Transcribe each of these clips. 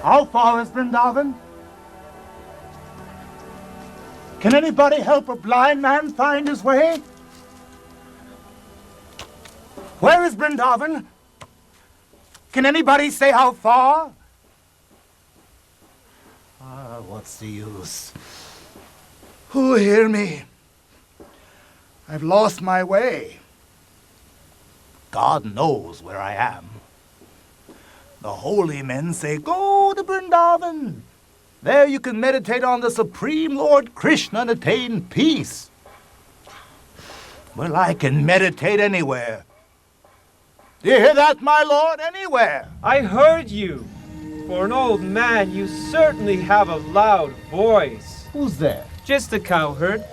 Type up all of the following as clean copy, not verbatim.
How far is Vrindavan? Can anybody help a blind man find his way? Where is Vrindavan? Can anybody say how far? What's the use? Who hear me? I've lost my way. God knows where I am. The holy men say, go to Vrindavan. There you can meditate on the Supreme Lord Krishna and attain peace. Well, I can meditate anywhere. Do you hear that, my lord? Anywhere. I heard you. For an old man, you certainly have a loud voice. Who's there? Just a cowherd.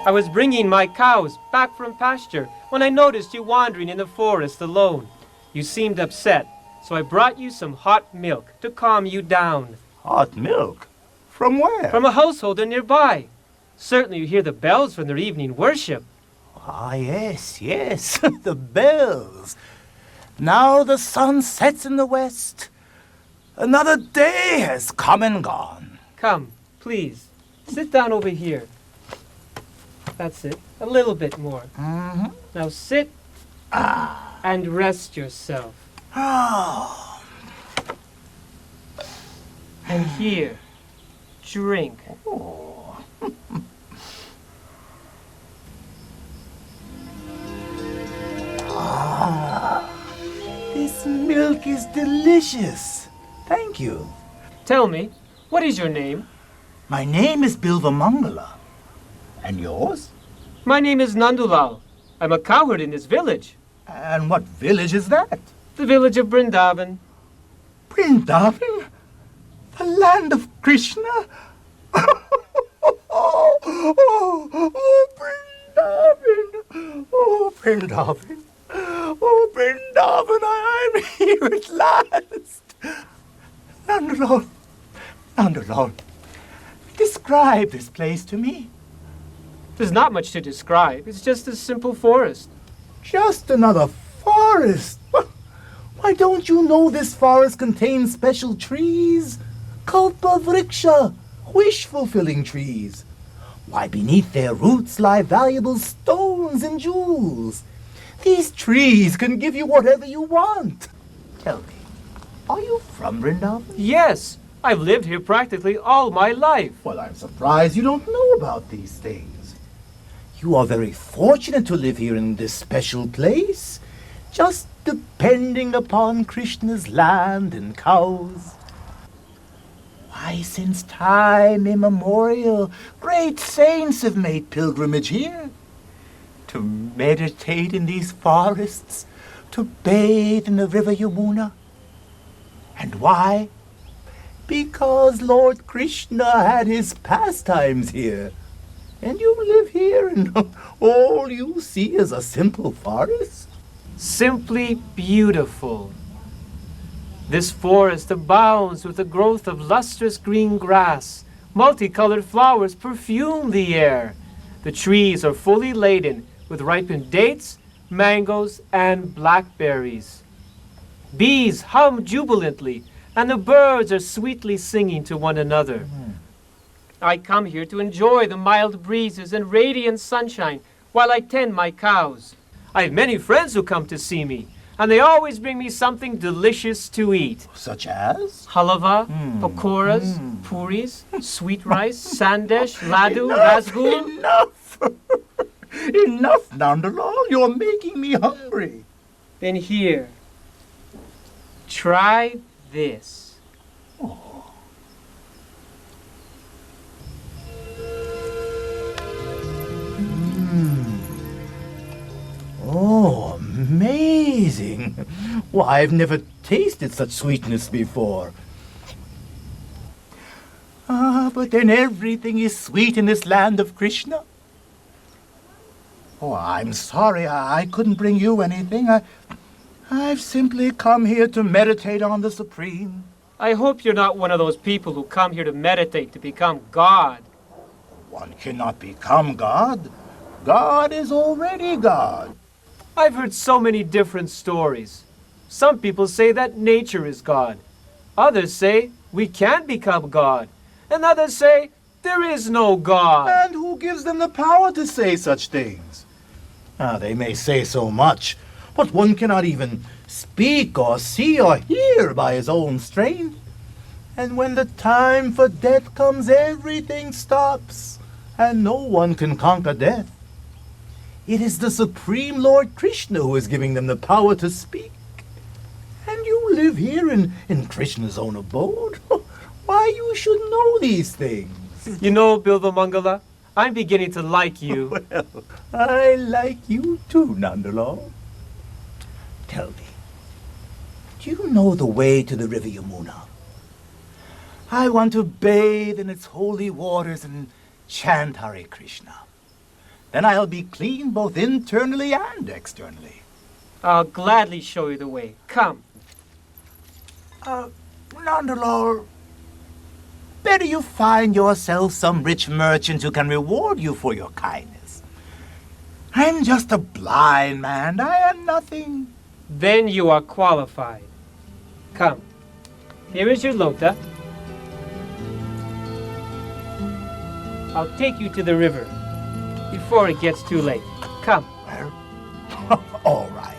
I was bringing my cows back from pasture when I noticed you wandering in the forest alone. You seemed upset, so I brought you some hot milk to calm you down. Hot milk? From where? From a householder nearby. Certainly you hear the bells from their evening worship. Ah, yes, the bells. Now the sun sets in the west. Another day has come and gone. Come, please, sit down over here. That's it, a little bit more. Mm-hmm. Now sit and rest yourself. And here, drink. Oh. This milk is delicious. Thank you. Tell me, what is your name? My name is Bilvamangala. And yours? My name is Nandulal. I'm a cowherd in this village. And what village is that? The village of Vrindavan. Vrindavan? The land of Krishna? Vrindavan! Oh, Vrindavan! Oh, Vrindavan, I'm here at last! Nandulal, describe this place to me. There's not much to describe. It's just a simple forest. Just another forest? Why don't you know this forest contains special trees? Kalpa vriksha, wish-fulfilling trees. Why, beneath their roots lie valuable stones and jewels. These trees can give you whatever you want. Tell me, are you from Vrindavan? Yes, I've lived here practically all my life. Well, I'm surprised you don't know about these things. You are very fortunate to live here in this special place, just depending upon Krishna's land and cows. Why, since time immemorial, great saints have made pilgrimage here. To meditate in these forests, to bathe in the river Yamuna. And why? Because Lord Krishna had his pastimes here. And you live here and all you see is a simple forest? Simply beautiful. This forest abounds with the growth of lustrous green grass. Multicolored flowers perfume the air. The trees are fully laden with ripened dates, mangoes, and blackberries. Bees hum jubilantly, and the birds are sweetly singing to one another. I come here to enjoy the mild breezes and radiant sunshine while I tend my cows. I have many friends who come to see me, and they always bring me something delicious to eat. Such as? Halava, pakoras, puris, sweet rice, sandesh, laddu, rasgul. Enough! Enough, Nandulal. You're making me hungry. Then here, try this. Oh. Oh, amazing. Well, I've never tasted such sweetness before. But then everything is sweet in this land of Krishna. Oh, I'm sorry, I couldn't bring you anything. I've simply come here to meditate on the Supreme. I hope you're not one of those people who come here to meditate to become God. One cannot become God. God is already God. I've heard so many different stories. Some people say that nature is God. Others say we can become God, and others say there is no God. And who gives them the power to say such things? They may say so much, but one cannot even speak or see or hear by his own strength. And when the time for death comes, everything stops, and no one can conquer death. It is the Supreme Lord Krishna who is giving them the power to speak. And you live here in Krishna's own abode. Why, you should know these things. You know, Bilvamangala, I'm beginning to like you. Well, I like you too, Nandulal. Tell me, do you know the way to the river Yamuna? I want to bathe in its holy waters and chant Hare Krishna. Then I'll be clean both internally and externally. I'll gladly show you the way. Come. Nandulal, better you find yourself some rich merchant who can reward you for your kindness. I'm just a blind man. I am nothing. Then you are qualified. Come. Here is your lota. I'll take you to the river before it gets too late. Come. Well, all right.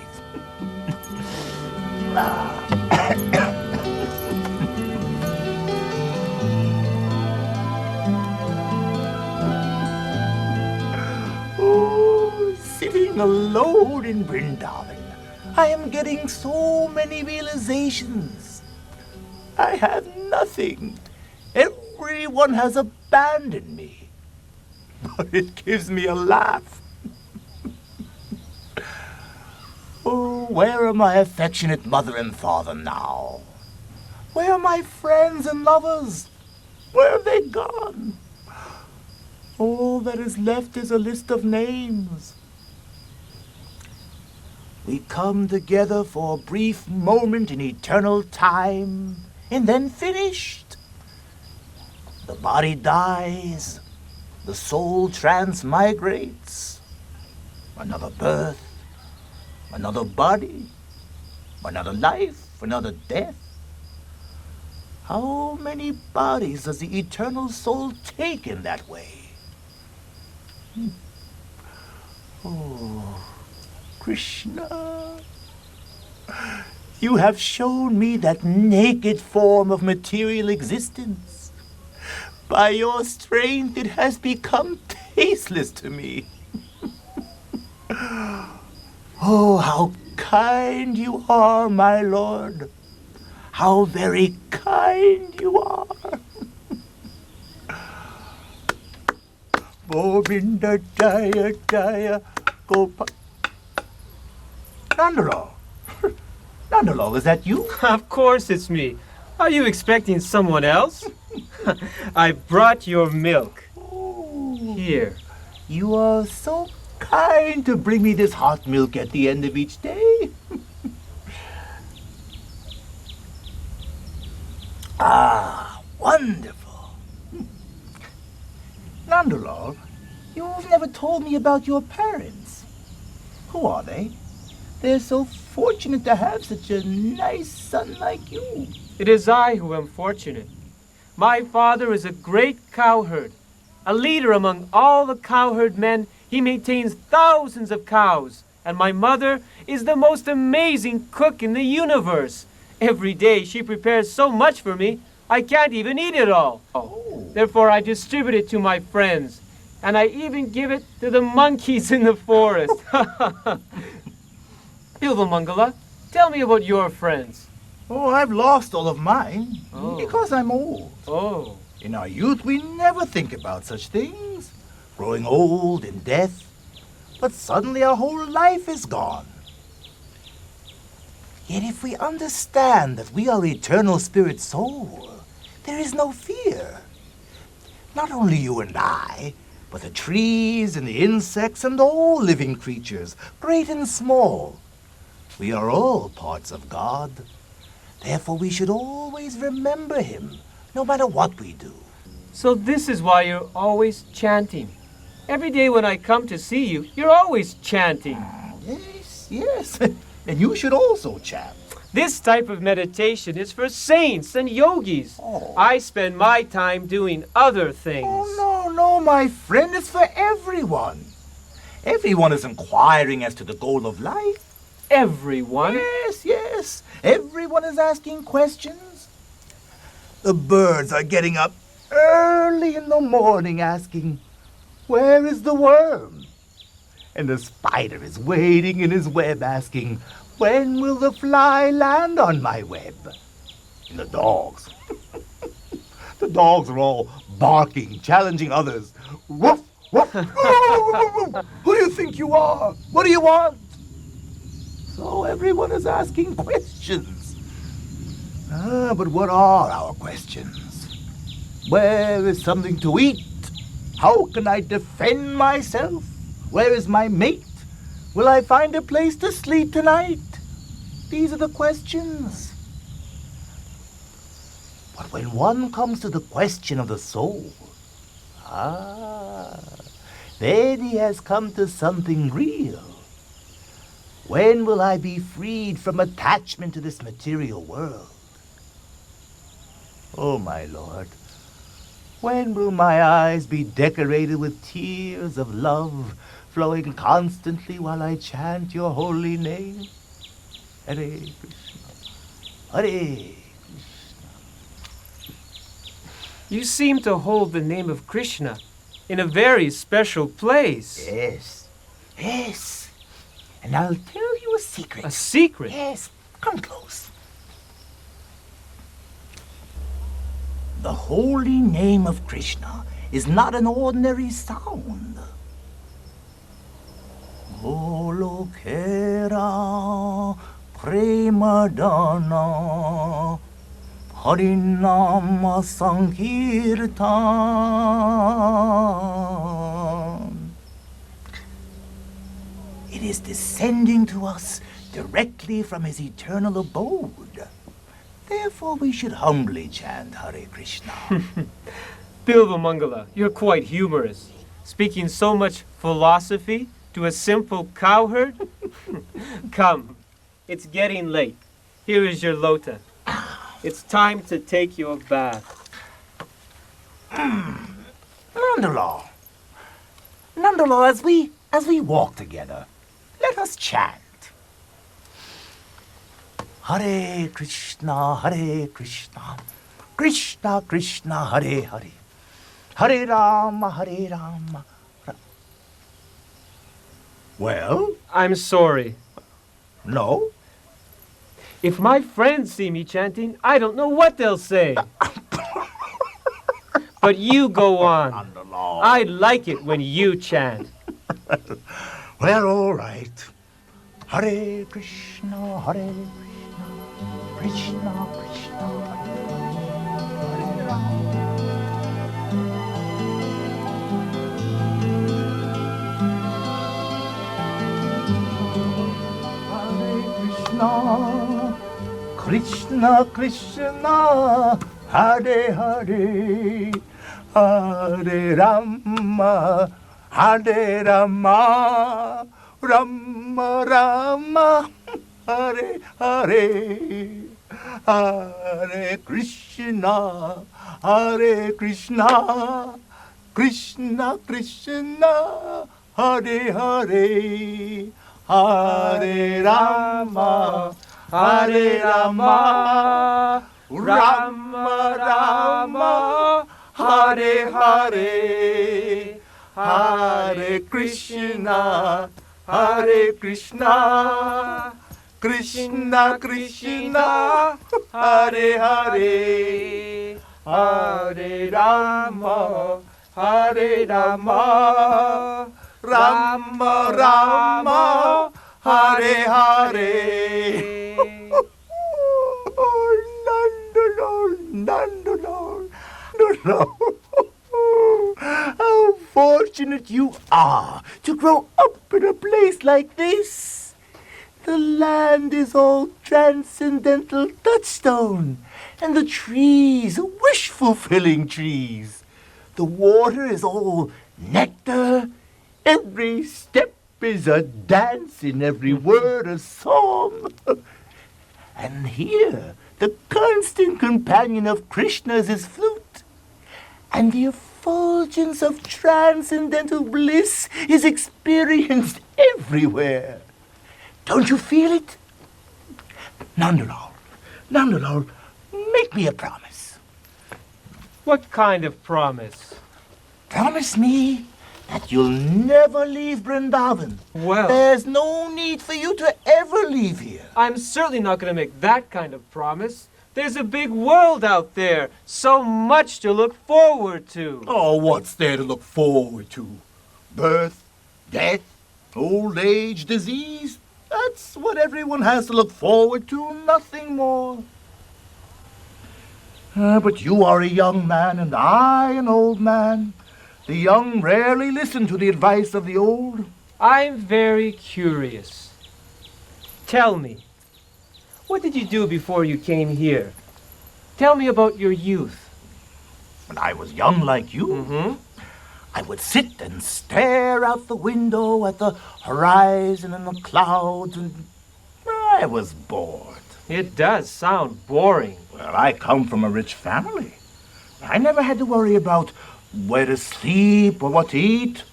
Oh, sitting alone in Vrindavan, I am getting so many realizations. I have nothing. Everyone has abandoned me. But it gives me a laugh. Oh, where are my affectionate mother and father now? Where are my friends and lovers? Where have they gone? All that is left is a list of names. We come together for a brief moment in eternal time, and then finished. The body dies. The soul transmigrates. Another birth, another body, another life, another death. How many bodies does the eternal soul take in that way? Oh, Krishna, you have shown me that naked form of material existence. By your strength, it has become tasteless to me. Oh, how kind you are, my Lord. How very kind you are. Govinda Jaya Jaya Gopa. Nandulal. Nandulal, is that you? Of course it's me. Are you expecting someone else? I brought your milk. Oh, Here. you are so kind to bring me this hot milk at the end of each day. Ah, wonderful. Nandulal, you've never told me about your parents. Who are they? They're so fortunate to have such a nice son like you. It is I who am fortunate. My father is a great cowherd, a leader among all the cowherd men. He maintains thousands of cows. And my mother is the most amazing cook in the universe. Every day she prepares so much for me, I can't even eat it all. Therefore I distribute it to my friends. And I even give it to the monkeys in the forest. Bilvamangala, tell me about your friends. Oh, I've lost all of mine Oh. because I'm old. Oh, In our youth, we never think about such things. Growing old in death. But suddenly our whole life is gone. Yet if we understand that we are eternal spirit soul, there is no fear. Not only you and I, but the trees and the insects and all living creatures, great and small. We are all parts of God. Therefore we should always remember him, no matter what we do. so this is why you're always chanting. Every day when I come to see you, you're always chanting. Yes, yes. And you should also chant. This type of meditation is for saints and yogis. Oh. I spend my time doing other things. Oh, no, my friend. It's for everyone. Everyone is inquiring as to the goal of life. Everyone? Yes. Everyone is asking questions. The birds are getting up early in the morning asking, where is the worm? And the spider is waiting in his web asking, when will the fly land on my web? And the dogs. The dogs are all barking, challenging others. Woof, woof. Who do you think you are? What do you want? So everyone is asking questions. But what are our questions? Where is something to eat? How can I defend myself? Where is my mate? Will I find a place to sleep tonight? These are the questions. But when one comes to the question of the soul, then he has come to something real. When will I be freed from attachment to this material world? Oh, my Lord, when will my eyes be decorated with tears of love flowing constantly while I chant your holy name? Hare Krishna, Hare Krishna. You seem to hold the name of Krishna in a very special place. Yes. And I'll tell you a secret. A secret? Yes, come close. The holy name of Krishna is not an ordinary sound. Golokera premadana harinama sankirtan. It is descending to us directly from his eternal abode. Therefore, we should humbly chant Hare Krishna. Bilvamangala, you're quite humorous. Speaking so much philosophy to a simple cowherd? Come, it's getting late. Here is your lota. It's time to take your bath. Nandulal, as we walk together, let us chant. Hare Krishna, Krishna Krishna, Hare Hare, Hare Rama, Well? I'm sorry. No? If my friends see me chanting, I don't know what they'll say. But you go on. I like it when you chant. Well, all right. Hare Krishna, Hare Krishna, Krishna Krishna, Hare Rama. Krishna Krishna, Hare Hare, Hare Rama, Hare Rama, Rama Rama, Hare Hare, Hare Krishna, Krishna Krishna, Hare Hare, Hare Rama, Hare Rama, Rama Rama, Hare Hare, Hare Krishna, Krishna Krishna, Hare Hare, Hare Rama, Rama Rama, Hare Hare. Nandulal. How fortunate you are to grow up in a place like this. The land is all transcendental touchstone, and the trees are wish-fulfilling trees. The water is all nectar. Every step is a dance, in every word a song. And here, the constant companion of Krishna is his flute. And the effulgence of transcendental bliss is experienced everywhere. Don't you feel it? Nandulal, make me a promise. What kind of promise? Promise me that you'll never leave Vrindavan. Well, there's no need for you to ever leave here. I'm certainly not going to make that kind of promise. There's a big world out there, so much to look forward to. Oh, what's there to look forward to? Birth, death, old age, disease. That's what everyone has to look forward to, nothing more. But you are a young man and I an old man. The young rarely listen to the advice of the old. I'm very curious. Tell me, what did you do before you came here? Tell me about your youth. When I was young like you, I would sit and stare out the window at the horizon and the clouds, and I was bored. It does sound boring. Well, I come from a rich family. I never had to worry about where to sleep or what to eat.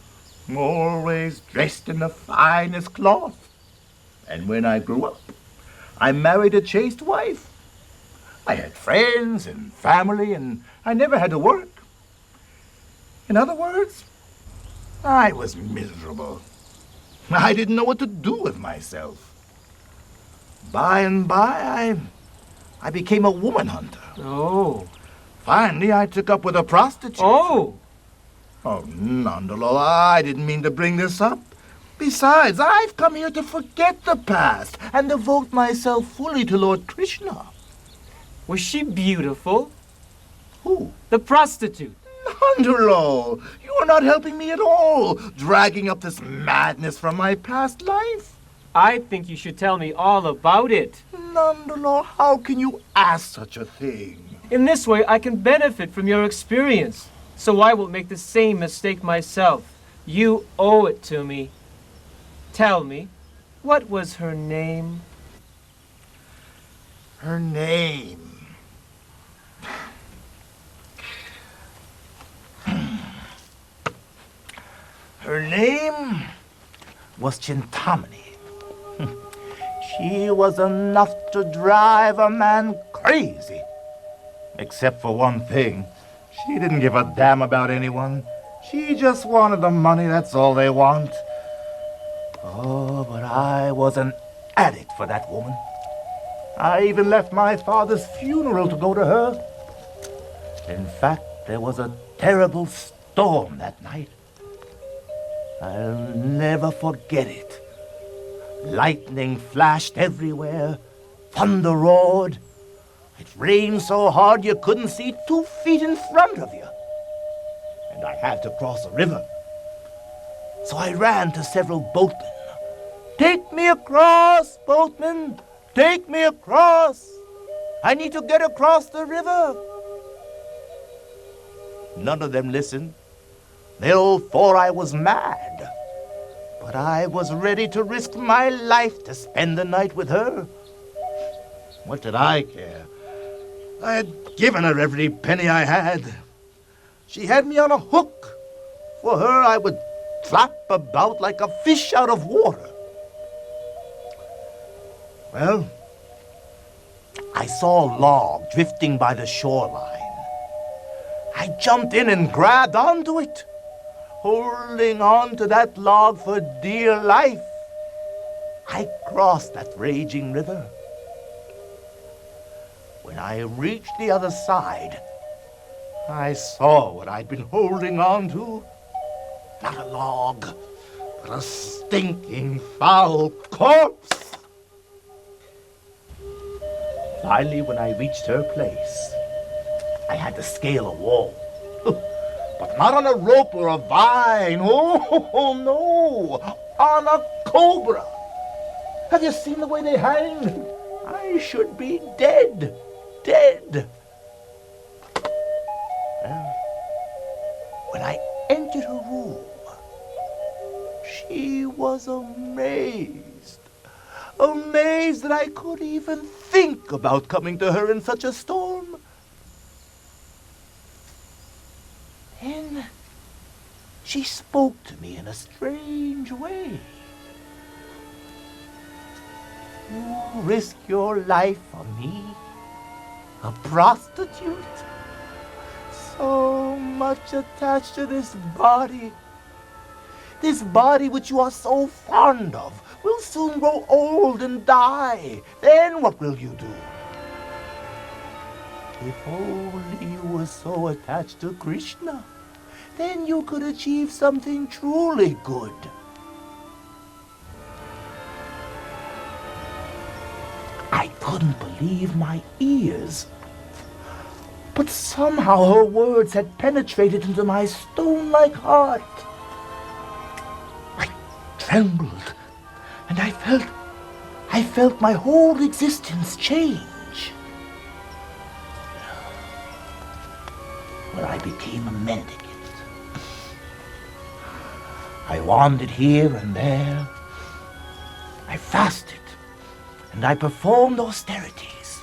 Always dressed in the finest cloth. And when I grew up, I married a chaste wife. I had friends and family, and I never had to work. In other words, I was miserable. I didn't know what to do with myself. By and by, I became a woman hunter. Oh. Finally, I took up with a prostitute. Oh, Nandulal, I didn't mean to bring this up. Besides, I've come here to forget the past and devote myself fully to Lord Krishna. was she beautiful? Who? The prostitute. Nandulal, you are not helping me at all, dragging up this madness from my past life. I think you should tell me all about it. Nandulal, how can you ask such a thing? In this way, I can benefit from your experience, so I won't make the same mistake myself. You owe it to me. Tell me, what was her name? Her name. Her name was Cintamani. She was enough to drive a man crazy. Except for one thing. She didn't give a damn about anyone. She just wanted the money, that's all they want. Oh, but I was an addict for that woman. I even left my father's funeral to go to her. In fact, there was a terrible storm that night. I'll never forget it. Lightning flashed everywhere. Thunder roared. It rained so hard you couldn't see 2 feet in front of you. And I had to cross a river. So I ran to several boatmen. "Take me across, boatman! Take me across! I need to get across the river!" None of them listened. They all thought I was mad. But I was ready to risk my life to spend the night with her. What did I care? I had given her every penny I had. She had me on a hook. For her, I would flap about like a fish out of water. Well, I saw a log drifting by the shoreline. I jumped in and grabbed onto it, holding on to that log for dear life. I crossed that raging river. When I reached the other side, I saw what I'd been holding on to. Not a log, but a stinking, foul corpse. Finally, when I reached her place, I had to scale a wall. But not on a rope or a vine. Oh, no. On a cobra. Have you seen the way they hang? I should be dead. Dead. Well, when I entered her room, she was amazed. amazed that I could even think about coming to her in such a storm. Then she spoke to me in a strange way. You risk your life for me, a prostitute? So much attached to this body which you are so fond of, will soon grow old and die. Then what will you do? If only you were so attached to Krishna, then you could achieve something truly good. I couldn't believe my ears. But somehow her words had penetrated into my stone-like heart. I trembled, and I felt my whole existence change. Well, I became a mendicant. I wandered here and there. I fasted, and I performed austerities.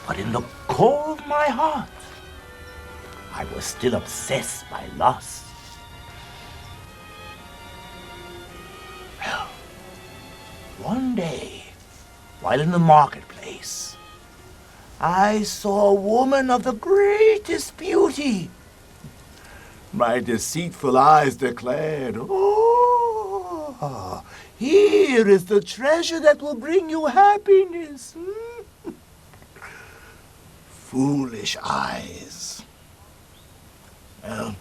But in the core of my heart, I was still obsessed by lust. Well, one day, while in the marketplace, I saw a woman of the greatest beauty. My deceitful eyes declared, "Oh, here is the treasure that will bring you happiness." Foolish eyes. Well,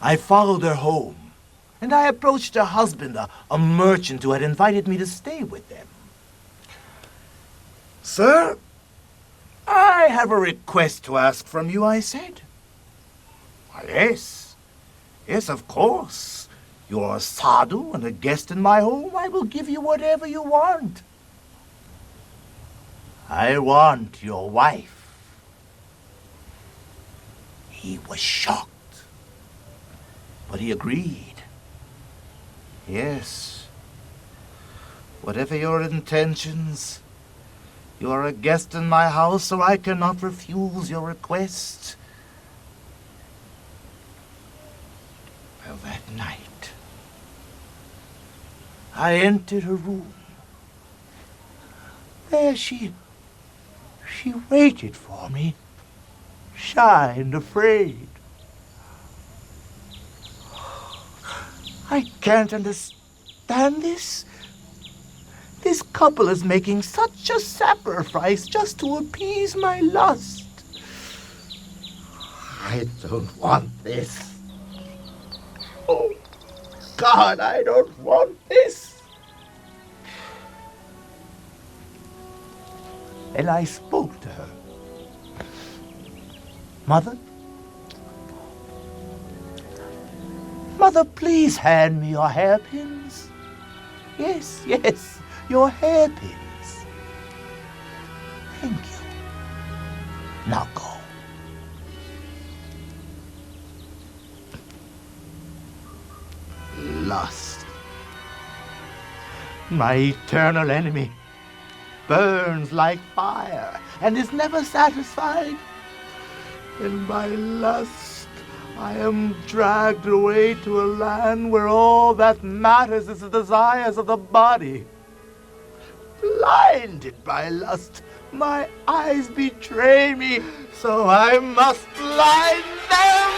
I followed her home, and I approached her husband, a merchant who had invited me to stay with them. "Sir, I have a request to ask from you," I said. "Yes, yes, of course. You're a sadhu and a guest in my home. I will give you whatever you want." "I want your wife." He was shocked, but he agreed. "Yes, whatever your intentions, you are a guest in my house, so I cannot refuse your request." Well, that night, I entered her room. There she waited for me, shy and afraid. I can't understand this. This couple is making such a sacrifice just to appease my lust. I don't want this. Oh, God, I don't want this. And I spoke to her. Mother, please hand me your hairpins. Yes, yes, your hairpins. Thank you. Now go. Lust, my eternal enemy, burns like fire and is never satisfied. In my lust, I am dragged away to a land where all that matters is the desires of the body. Blinded by lust, my eyes betray me, so I must blind them.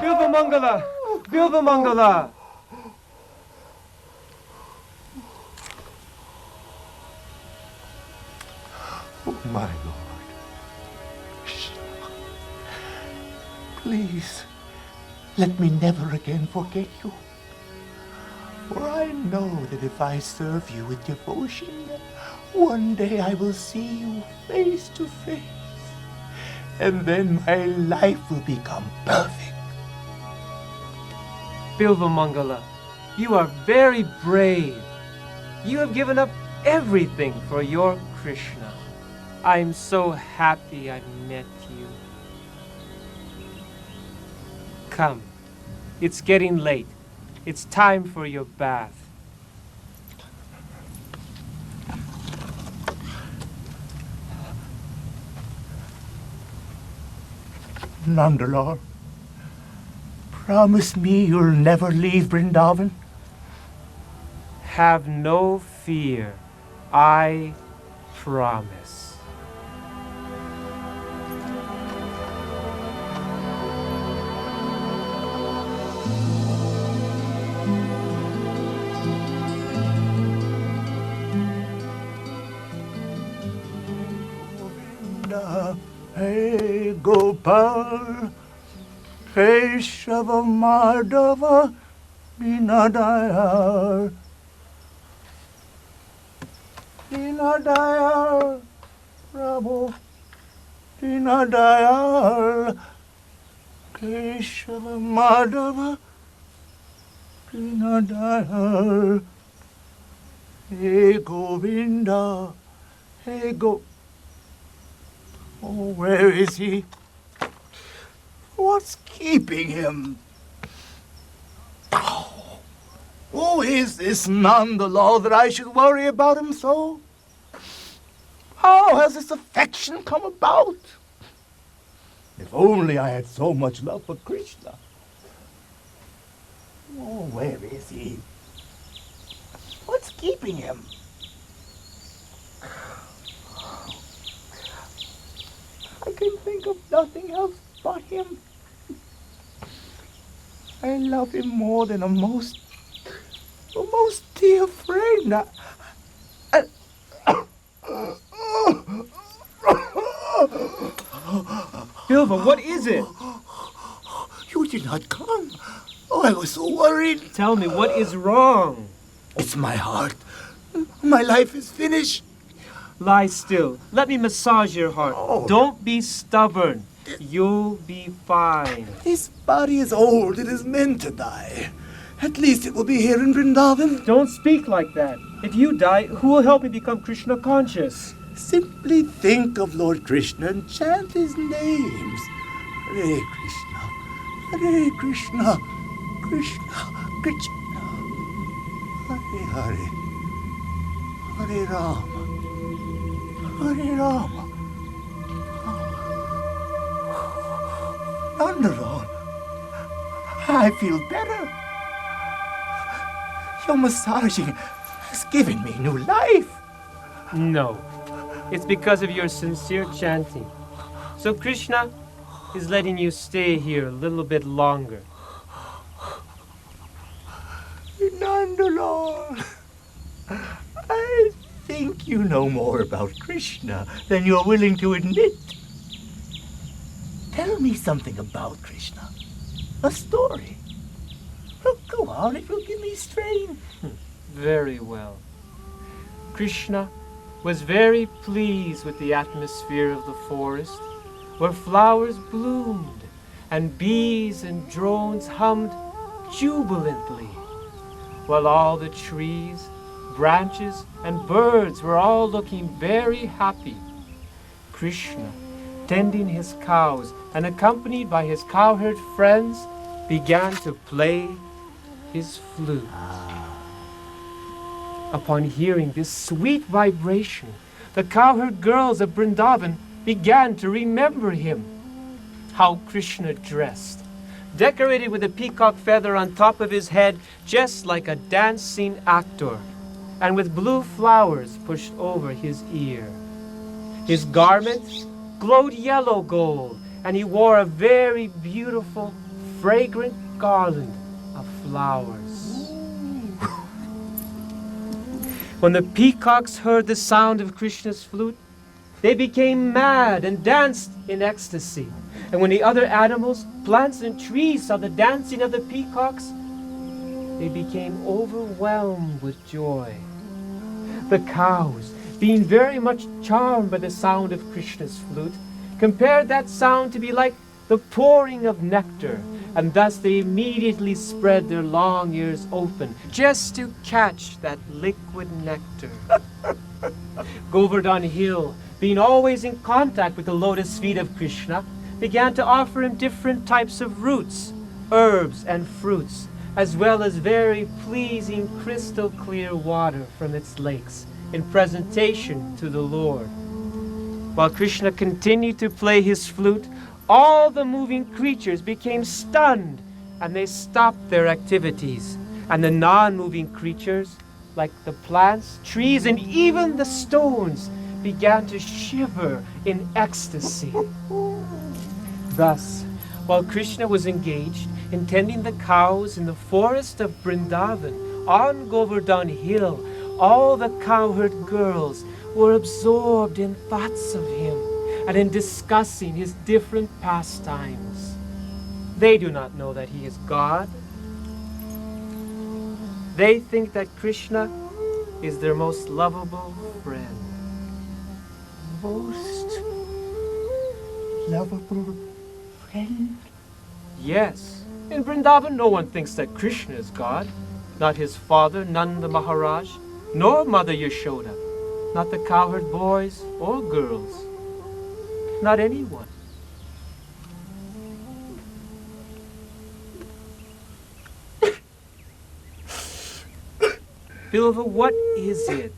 Bilvamangala! Bilvamangala! Oh, my Lord. Please, let me never again forget you. For I know that if I serve you with devotion, one day I will see you face to face. And then my life will become perfect. Bilvamangala, you are very brave. You have given up everything for your Krishna. I'm so happy I met you. Come, it's getting late. It's time for your bath. Nandulal, promise me you'll never leave Vrindavan. Have no fear. I promise. Govinda, hey Gopal, hey Shava Madhava, Vinadayar. Dinadayal, Prabhu, Dinadayal, Keshava Madhava, Dinadayal, hey Govinda, hey Go. Oh, where is he? What's keeping him? Who is this Nandulal that I should worry about him so? How has this affection come about? If only I had so much love for Krishna. Oh, where is he? What's keeping him? I can think of nothing else but him. I love him more than a most dear friend. Bilva, what is it? You did not come. Oh, I was so worried. Tell me, what is wrong? It's my heart. My life is finished. Lie still. Let me massage your heart. Oh. Don't be stubborn. You'll be fine. This body is old. It is meant to die. At least it will be here in Vrindavan. Don't speak like that. If you die, who will help me become Krishna conscious? Simply think of Lord Krishna and chant his names. Hare Krishna, Hare Krishna, Krishna Krishna, Hare Hare, Hare Rama, Hare Rama. Nandulal, I feel better. Your massaging has given me new life. No. It's because of your sincere chanting. So Krishna is letting you stay here a little bit longer. Nandulal, I think you know more about Krishna than you're willing to admit. Tell me something about Krishna. A story. Oh, go on, it will give me strength. Very well. Krishna was very pleased with the atmosphere of the forest, where flowers bloomed and bees and drones hummed jubilantly, while all the trees, branches, and birds were all looking very happy. Krishna, tending his cows and accompanied by his cowherd friends, began to play his flute. Upon hearing this sweet vibration, the cowherd girls of Vrindavan began to remember him. How Krishna dressed, decorated with a peacock feather on top of his head, just like a dancing actor, and with blue flowers pushed over his ear. His garment glowed yellow gold, and he wore a very beautiful, fragrant garland of flowers. When the peacocks heard the sound of Krishna's flute, they became mad and danced in ecstasy. And when the other animals, plants and trees saw the dancing of the peacocks, they became overwhelmed with joy. The cows, being very much charmed by the sound of Krishna's flute, compared that sound to be like the pouring of nectar, and thus they immediately spread their long ears open just to catch that liquid nectar. Govardhan Hill, being always in contact with the lotus feet of Krishna, began to offer him different types of roots, herbs, and fruits, as well as very pleasing crystal clear water from its lakes in presentation to the Lord. While Krishna continued to play his flute, all the moving creatures became stunned and they stopped their activities. And the non-moving creatures, like the plants, trees, and even the stones, began to shiver in ecstasy. Thus, while Krishna was engaged in tending the cows in the forest of Vrindavan on Govardhan Hill, all the cowherd girls were absorbed in thoughts of him and in discussing his different pastimes. They do not know that he is God. They think that Krishna is their most lovable friend. Most lovable friend? Yes. In Vrindavan, no one thinks that Krishna is God. Not his father, Nanda Maharaj, nor Mother Yashoda. Not the cowherd boys or girls. Not anyone. Bilva, what is it?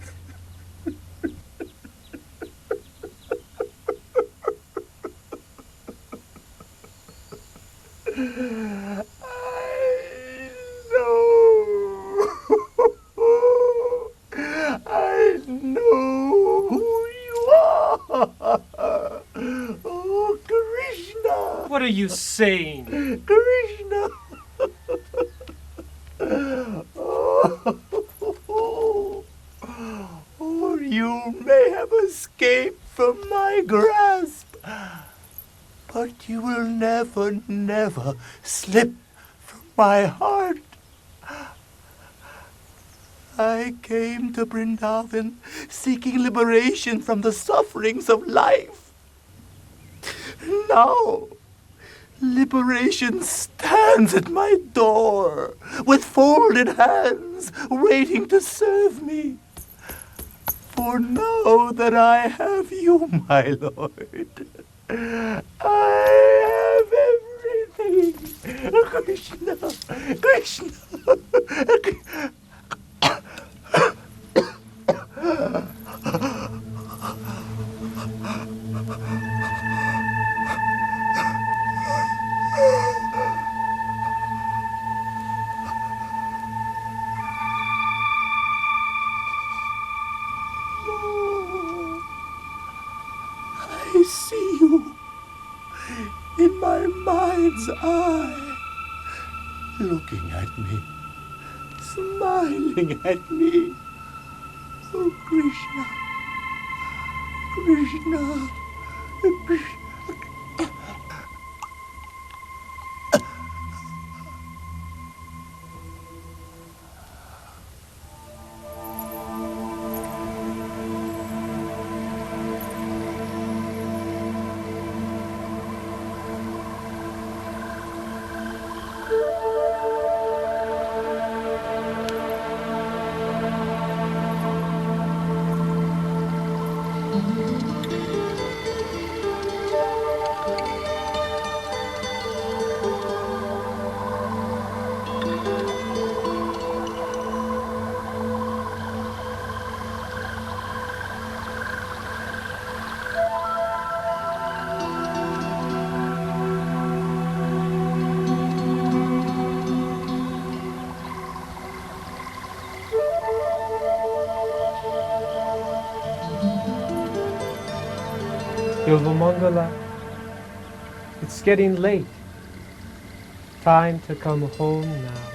I know who you are. Oh, Krishna. What are you saying? Krishna. Oh, you may have escaped from my grasp, but you will never, never slip from my heart. I came to Vrindavan seeking liberation from the sufferings of life. Now, liberation stands at my door with folded hands, waiting to serve me. For now that I have you, my Lord, I have everything. Krishna, Krishna. I see you in my mind's eye, looking at me, smiling at me. Oh, Krishna, Krishna, Krishna. Bilvamangala, it's getting late. Time to come home now.